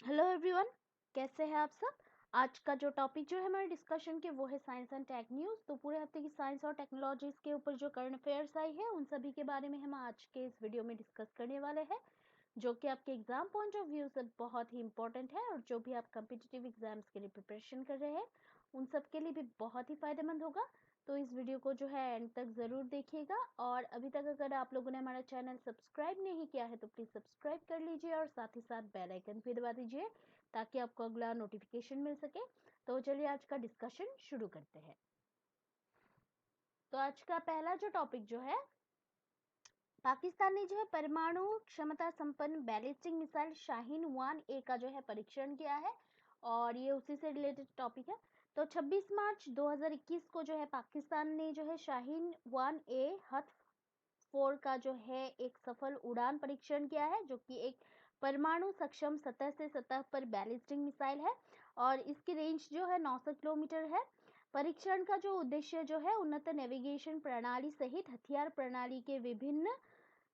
Hello everyone, कैसे हैं आप सब। आज का जो टॉपिक जो है हमारे डिस्कशन के वो है साइंस एंड टेक न्यूज़। तो पूरे हफ्ते की साइंस और टेक्नोलॉजीज के ऊपर जो करंट अफेयर्स आई है उन सभी के बारे में हम आज के इस वीडियो में डिस्कस करने वाले हैं, जो कि आपके एग्जाम पॉइंट ऑफ व्यू से बहुत ही इंपॉर्टेंट है और जो भी आप कम्पिटिटिव एग्जाम्स के लिए प्रिपरेशन कर रहे हैं उन सब के लिए भी बहुत ही फायदेमंद होगा। तो इस वीडियो को जो है एंड तक ज़रूर देखिएगा। और अभी तक अगर आप लोगों ने हमारा चैनल सब्सक्राइब नहीं किया है तो प्लीज़ सब्सक्राइब कर लीजिए और साथ ही साथ बेल आइकन भी दबा दीजिए ताकि आपको अगला नोटिफिकेशन मिल सके। तो चलिए आज का डिस्कशन शुरू करते हैं। तो आज का पहला जो टॉपिक जो है, पाकिस्तान ने जो है परमाणु क्षमता संपन्न बैलिस्टिक मिसाइल शाहीन-1A का जो है परीक्षण किया है और ये उसी से रिलेटेड टॉपिक है। तो 26 मार्च 2021 को जो है पाकिस्तान ने जो है शाहीन-1A हथ 4 का जो है एक सफल उड़ान परीक्षण किया है, जो कि एक परमाणु सक्षम सतह से सतह पर बैलिस्टिक मिसाइल है और इसकी रेंज जो है 900 किलोमीटर है। परीक्षण का जो उद्देश्य जो है उन्नत नेविगेशन प्रणाली सहित हथियार प्रणाली के विभिन्न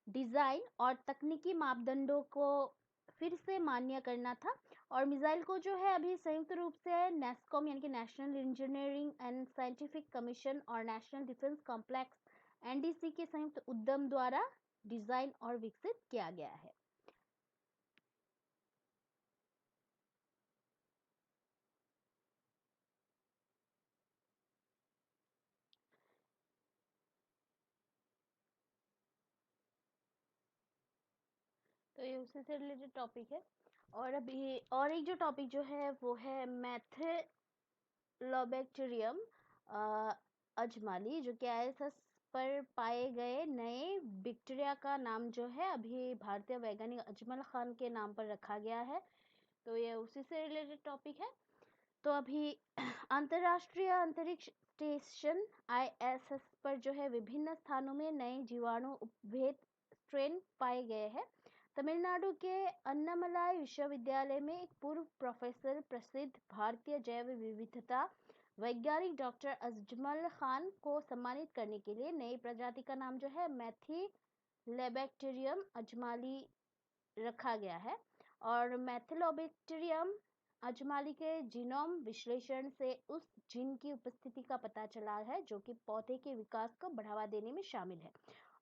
डिजाइन और तकनीकी मापदंडों को फिर से मान्य करना था। और मिसाइल को जो है अभी संयुक्त रूप से नेस्कॉम यानी कि national engineering and scientific commission और नेशनल डिफेंस कॉम्प्लेक्स एनडीसी के संयुक्त उद्यम द्वारा डिजाइन और विकसित किया गया है। तो ये उसी से रिलेटेड टॉपिक है। और अभी और एक जो टॉपिक जो है वो है मैथिलोबैक्टीरियम अजमाली, जो कि आईएसएस पर पाए गए नए बैक्टीरिया का नाम जो है अभी भारतीय वैज्ञानिक अजमल खान के नाम पर रखा गया है। तो ये उसी से रिलेटेड टॉपिक है। तो अभी अंतर्राष्ट्रीय अंतरिक्ष स्टेशन आईएसएस पर जो है विभिन्न स्थानों में नए जीवाणु उपभेद स्ट्रेन पाए गए हैं। तमिलनाडु के अन्नामलाई विश्वविद्यालय में एक पूर्व प्रोफेसर प्रसिद्ध भारतीय जैव विविधता वैज्ञानिक डॉक्टर अजमल खान को सम्मानित करने के लिए नई प्रजाति का नाम जो है मैथिलोबैक्टीरियम अजमाली रखा गया है। और मैथिलोबैक्टीरियम अजमाली के जीनोम विश्लेषण से उस जीन की उपस्थिति का पता चला है जो कि पौधे के विकास को बढ़ावा देने में शामिल है।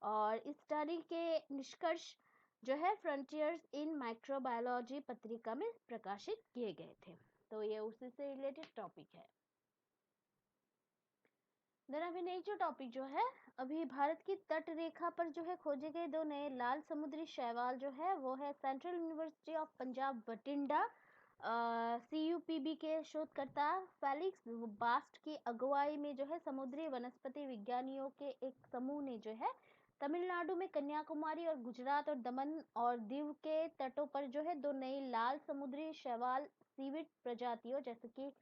और इस स्टडी के निष्कर्ष जो है फ्रंटियर्स इन माइक्रोबायोलॉजी पत्रिका में प्रकाशित किए गए थे। तो ये उसी से रिलेटेड टॉपिक है। देन अभी नई जो टॉपिक जो है, अभी भारत की तट रेखा पर जो है खोजे गए दो नए लाल समुद्री शैवाल जो है वो है central university of Punjab Bathinda CUPB के शोधकर्ता फेलिक्स बास्ट की अगुवाई में जो है समुद्री वनस्पति विज्ञानियों के एक समूह ने जो है तमिलनाडु में कन्याकुमारी और गुजरात और दमन और दीव के तटों पर जो है दो नई लाल समुद्री शैवाल सीविड प्रजातियों जैसे कि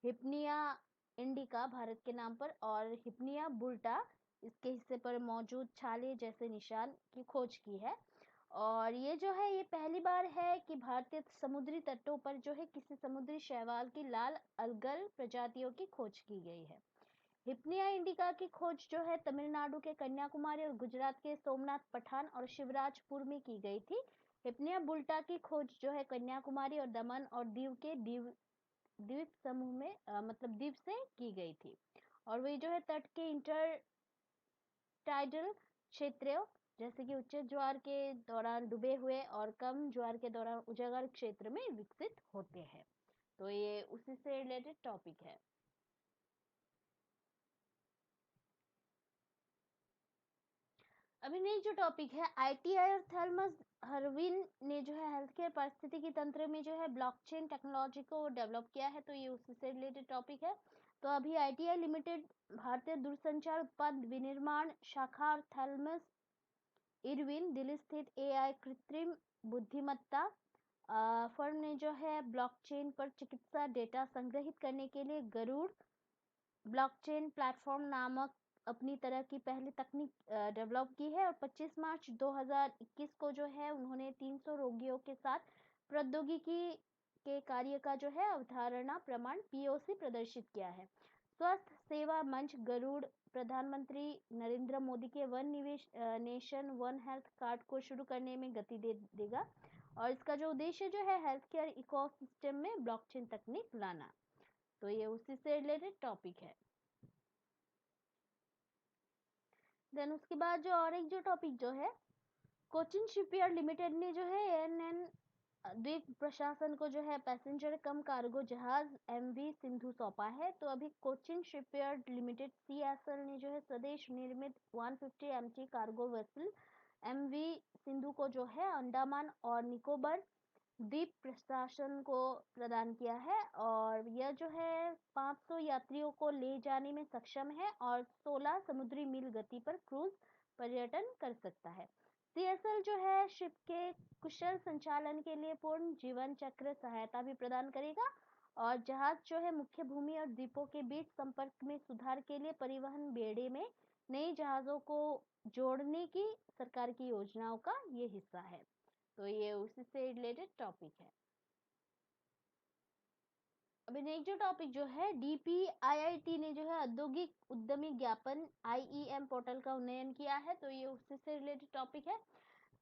हिप्निया इंडिका भारत के नाम पर और हिप्निया बुल्टा इसके हिस्से पर मौजूद छाले जैसे निशान की खोज की है। और ये जो है ये पहली बार है कि भारतीय समुद्री तटों पर जो है किसी समुद्री शैवाल की लाल अलगल प्रजातियों की खोज की गई है। हिप्निया इंडिका की खोज जो है तमिलनाडु के कन्याकुमारी और गुजरात के सोमनाथ पठान और शिवराजपुर में की गई थी। हिप्निया बुल्टा की खोज जो है कन्याकुमारी और दमन और दीव के द्वीप समूह में मतलब द्वीप से की गई थी। और वे जो है तट के इंटर टाइडल क्षेत्रों जैसे कि उच्च ज्वार के दौरान डूबे हुए और कम ज्वार के दौरान उजागर क्षेत्र में विकसित होते हैं। तो ये उसी से रिलेटेड टॉपिक है। अभी नई जो टॉपिक है, आईटीआई और थॉमस हरविन ने जो है हेल्थ केयर पारिस्थितिकी तंत्र में जो है ब्लॉकचेन टेक्नोलॉजी को डेवलप किया है। तो ये उसी से रिलेटेड टॉपिक है। तो अभी आईटीआई लिमिटेड भारतीय दूरसंचार उत्पाद विनिर्माण शाखा और थैलमस इरविन दिल्ली स्थित एआई कृत्रिम बुद्धिमत्ता फर्म ने जो है ब्लॉकचेन पर चिकित्सा डेटा संग्रहित करने के लिए गरुड़ ब्लॉकचेन प्लेटफॉर्म नामक अपनी तरह की पहली तकनीक डेवलप की है। और 25 मार्च 2021 को जो है उन्होंने 300 रोगियों के साथ प्रौद्योगिकी के कार्य का जो है अवधारणा प्रमाण POC प्रदर्शित किया है। स्वास्थ्य सेवा मंच गरुड़ प्रधानमंत्री नरेंद्र मोदी के वन निवेश नेशन वन हेल्थ कार्ड को शुरू करने में गति देगा। और इसका जो उद्देश्य जो है हेल्थ केयर इकोसिस्टम में ब्लॉकचेन तकनीक लाना। तो ये उसी से रिलेटेड टॉपिक है। देन उसके बाद जो और एक जो टॉपिक जो है, कोचिन शिपयार्ड लिमिटेड ने जो है एएनएन द्वीप प्रशासन को जो है पैसेंजर कम कार्गो जहाज एमवी सिंधु सौंपा है। तो अभी कोचिन शिपयार्ड लिमिटेड सीएसएल ने जो है स्वदेश निर्मित 150 MT cargo vessel MV Sindhu को जो है अंडमान और निकोबार द्वीप प्रशासन को प्रदान किया है और यह जो है 500 यात्रियों को ले जाने में सक्षम है और 16 समुद्री मील गति पर क्रूज पर्यटन कर सकता है। सीएसएल जो है शिप के कुशल संचालन के लिए पूर्ण जीवन चक्र सहायता भी प्रदान करेगा और जहाज जो है मुख्य भूमि और द्वीपों के बीच संपर्क में सुधार के लिए परिवहन बेड़े में नए जहाजों को जोड़ने की सरकार की योजनाओं का ये हिस्सा है। तो ये उसी से रिलेटेड टॉपिक है। अभी नेक्स्ट जो टॉपिक जो है, डीपीआईआईटी ने जो है औद्योगिक उद्यमी ज्ञापन आईईएम पोर्टल का उन्नयन किया है। तो ये उसी से रिलेटेड टॉपिक है।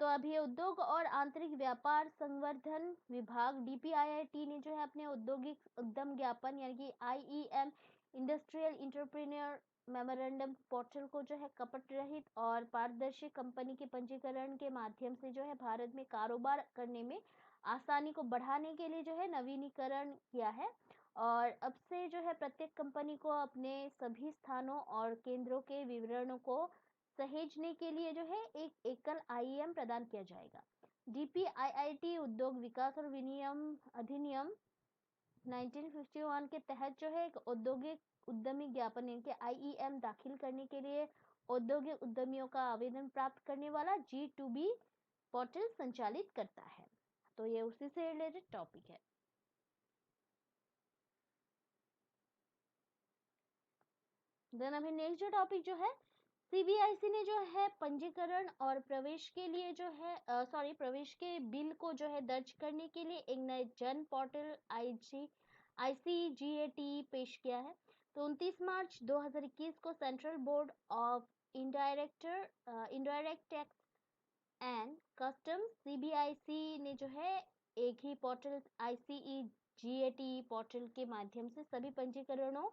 तो अभी उद्योग और आंतरिक व्यापार संवर्धन विभाग डीपीआईआईटी ने जो है अपने औद्योगिक उद्यम ज्ञापन यानी कि IEM industrial entrepreneur memorandum portal को जो है कपट रहित और पारदर्शी कंपनी के पंजीकरण के माध्यम से जो है भारत में कारोबार करने में आसानी को बढ़ाने के लिए जो है नवीनीकरण किया है और अब से जो है प्रत्येक कंपनी को अपने सभी स्थानों और केंद्रों के विवरणों को सहेजने के लिए जो है एक एकल आईएम प्रदान किया जाएगा। डीपीआईआईटी उद्योग विकास और विनियम अधिनियम 1951 के तहत जो है एक औद्योगिक उद्यमी ज्ञापन यानी आईईएम दाखिल करने के लिए औद्योगिक उद्यमियों का आवेदन प्राप्त करने वाला G2B पोर्टल संचालित करता है। तो ये उसी से रिलेटेड टॉपिक है। देन अभी नेक्स्ट जो टॉपिक जो है, सीबीआईसी ने जो है पंजीकरण और प्रवेश के लिए जो है प्रवेश के बिल को जो है दर्ज करने के लिए एक नए जन पोर्टल आईसीजीएटी पेश किया है। तो 29 मार्च 2021 को central board of indirect tax and customs CBIC ने जो है एक ही पोर्टल आईसीजीएटी पोर्टल के माध्यम से सभी पंजीकरणों,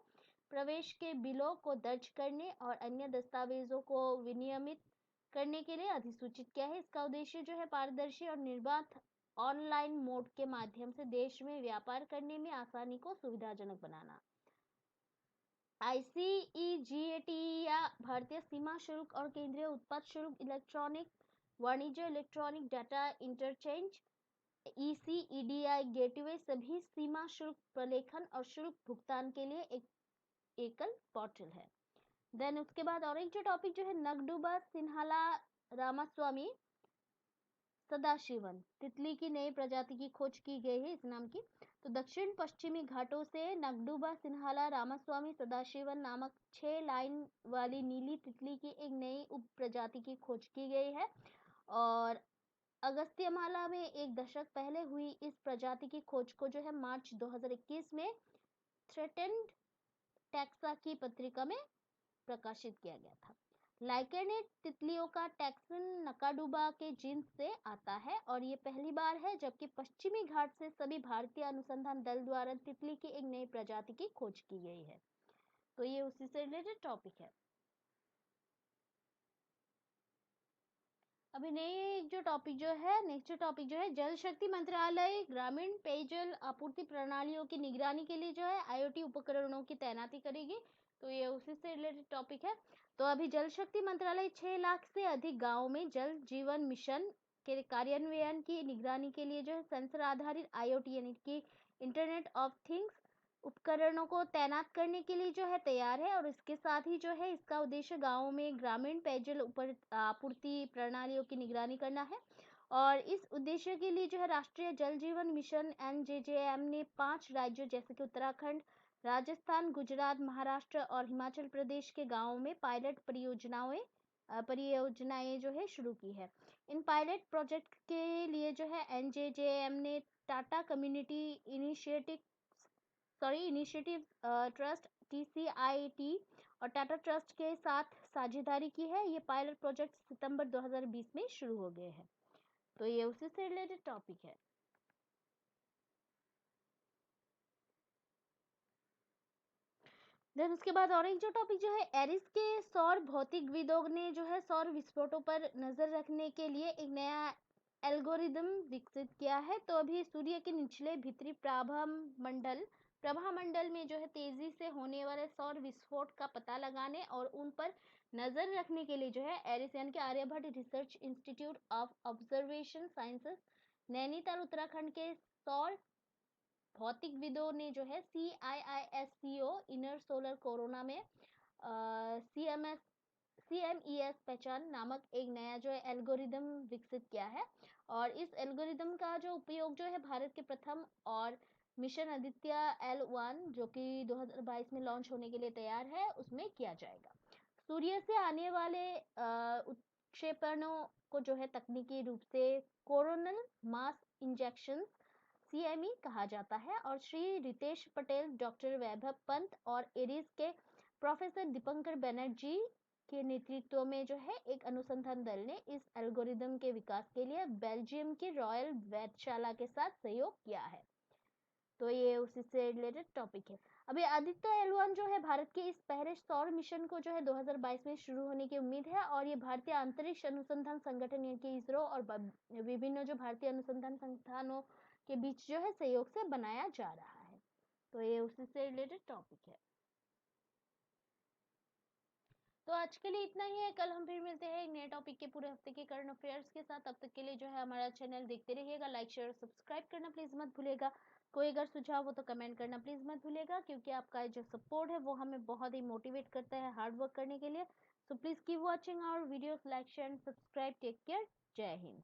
प्रवेश के बिलों को दर्ज करने और अन्य दस्तावेजों को विनियमित करने के लिए अधिसूचित किया है। इसका उद्देश्य जो है पारदर्शी और निर्बाध ऑनलाइन मोड के माध्यम से देश में व्यापार करने में आसानी को सुविधाजनक बनाना। आईसीईजीएटी या भारतीय सीमा शुल्क और केंद्रीय उत्पाद शुल्क इलेक्ट्रॉनिक वाणिज्य इलेक्ट्रॉनिक डाटा इंटरचेंज ईसीईडीआई गेटवे सभी सीमा शुल्क प्रलेखन और शुल्क भुगतान के लिए एक एकल पोर्टल है। देन उसके बाद और एक जो टॉपिक जो है, नगडुबा सिन्हाला रामास्वामी सदाशिवन तितली की नई प्रजाति की खोज की गई है इस नाम की। तो दक्षिण पश्चिमी घाटों से नगडुबा सिन्हाला रामास्वामी सदाशिवन नामक 6 लाइन वाली नीली तितली की एक नई उप प्रजाति की खोज की गई है और अगस्त्यमाला में एक दशक पहले हुई इस प्रजाति की खोज को जो है मार्च 2021 में थ्रेटेंड टैक्सा की पत्रिका में प्रकाशित किया गया था। लाइकेनेट तितलियों का टैक्सन नकाडुबा के जीन्स से आता है और ये पहली बार है जबकि पश्चिमी घाट से सभी भारतीय अनुसंधान दल द्वारा तितली की एक नई प्रजाति की खोज की गई है। तो ये उसी से रिलेटेड टॉपिक है। अभी नेक्स्ट जो टॉपिक जो है जल शक्ति मंत्रालय ग्रामीण पेयजल आपूर्ति प्रणालियों की निगरानी के लिए जो है आईओटी उपकरणों की तैनाती करेगी। तो ये उसी से रिलेटेड टॉपिक है। तो अभी जल शक्ति मंत्रालय 6 लाख से अधिक गांवों में जल जीवन मिशन के कार्यान्वयन की निगरानी के लिए जो है सेंसर आधारित आईओटी यानी कि इंटरनेट ऑफ थिंग्स उपकरणों को तैनात करने के लिए जो है तैयार है और इसके साथ ही जो है इसका उद्देश्य गांवों में ग्रामीण पेयजल आपूर्ति प्रणालियों की निगरानी करना है और इस उद्देश्य के लिए जो है राष्ट्रीय जल जीवन मिशन एनजेजेएम ने 5 राज्यों जैसे कि उत्तराखंड, राजस्थान, गुजरात, महाराष्ट्र और हिमाचल प्रदेश के गांवों में पायलट परियोजनाएं जो है शुरू की है। इन पायलट प्रोजेक्ट के लिए जो है एनजेजेएम ने Tata community initiative trust TCIT और टाटा ट्रस्ट के साथ साझेदारी की है। ये पायलट प्रोजेक्ट सितंबर 2020 में शुरू हो गए हैं। तो ये उसी से रिलेटेड टॉपिक है। देन उसके बाद और एक जो टॉपिक जो है, एरिस के सौर भौतिकविदों ने जो है सौर विस्फोटों पर नजर रखने के लिए एक नया एल्गोरिदम विकसित किया है। तो अभी सूर्य के निचले भीतरी प्रभामंडल में जो है तेजी से होने वाले सौर विस्फोट का पता लगाने और उन पर नजर रखने के लिए जो है एरिस यानी कि Aryabhatta research institute of observation sciences Nainital Uttarakhand के सौर भौतिकविदों ने जो है CIISCO इनर सोलर कोरोना में CMES पहचान नामक एक नया जो है एल्गोरिदम विकसित किया है। और इस एल्गोरिदम का जो उपयोग जो है भारत के प्रथम और मिशन आदित्य L1 जो कि 2022 में लॉन्च होने के लिए तैयार है उसमें किया जाएगा। सूर्य से आने वाले उत्क्षेपणों को जो है तकनीकी रूप से कोरोनल मास इंजेक्शन CME कहा जाता है। और श्री रितेश पटेल, डॉक्टर वैभव पंत और एरिस के प्रोफेसर दीपंकर बनर्जी के नेतृत्व में जो है एक अनुसंधान दल ने इस एल्गोरिदम के विकास के लिए बेल्जियम की रॉयल वेधशाला के साथ सहयोग किया है। तो ये उसी से रिलेटेड टॉपिक है। अभी आदित्य L1 जो है भारत के इस पहले सौर मिशन को जो है 2022 में शुरू होने की उम्मीद है। और ये भारतीय अंतरिक्ष अनुसंधान संगठन यानी कि इसरो और विभिन्न जो भारतीय अनुसंधान संस्थानों के बीच जो है सहयोग से बनाया जा रहा है। तो ये उसी से रिलेटेड टॉपिक है। तो आज के लिए इतना ही है। कल हम फिर मिलते हैं एक नए टॉपिक के पूरे हफ्ते के करंट अफेयर्स के साथ। तब तक के लिए जो है हमारा चैनल देखते रहिएगा, लाइक शेयर सब्सक्राइब करना प्लीज मत भूलिएगा। कोई अगर सुझाव हो तो कमेंट करना प्लीज मत भूलिएगा, क्योंकि आपका जो सपोर्ट है वो हमें बहुत ही मोटिवेट करता है हार्ड वर्क करने के लिए। So please keep watching our videos, like share and subscribe. Take care. जय हिंद।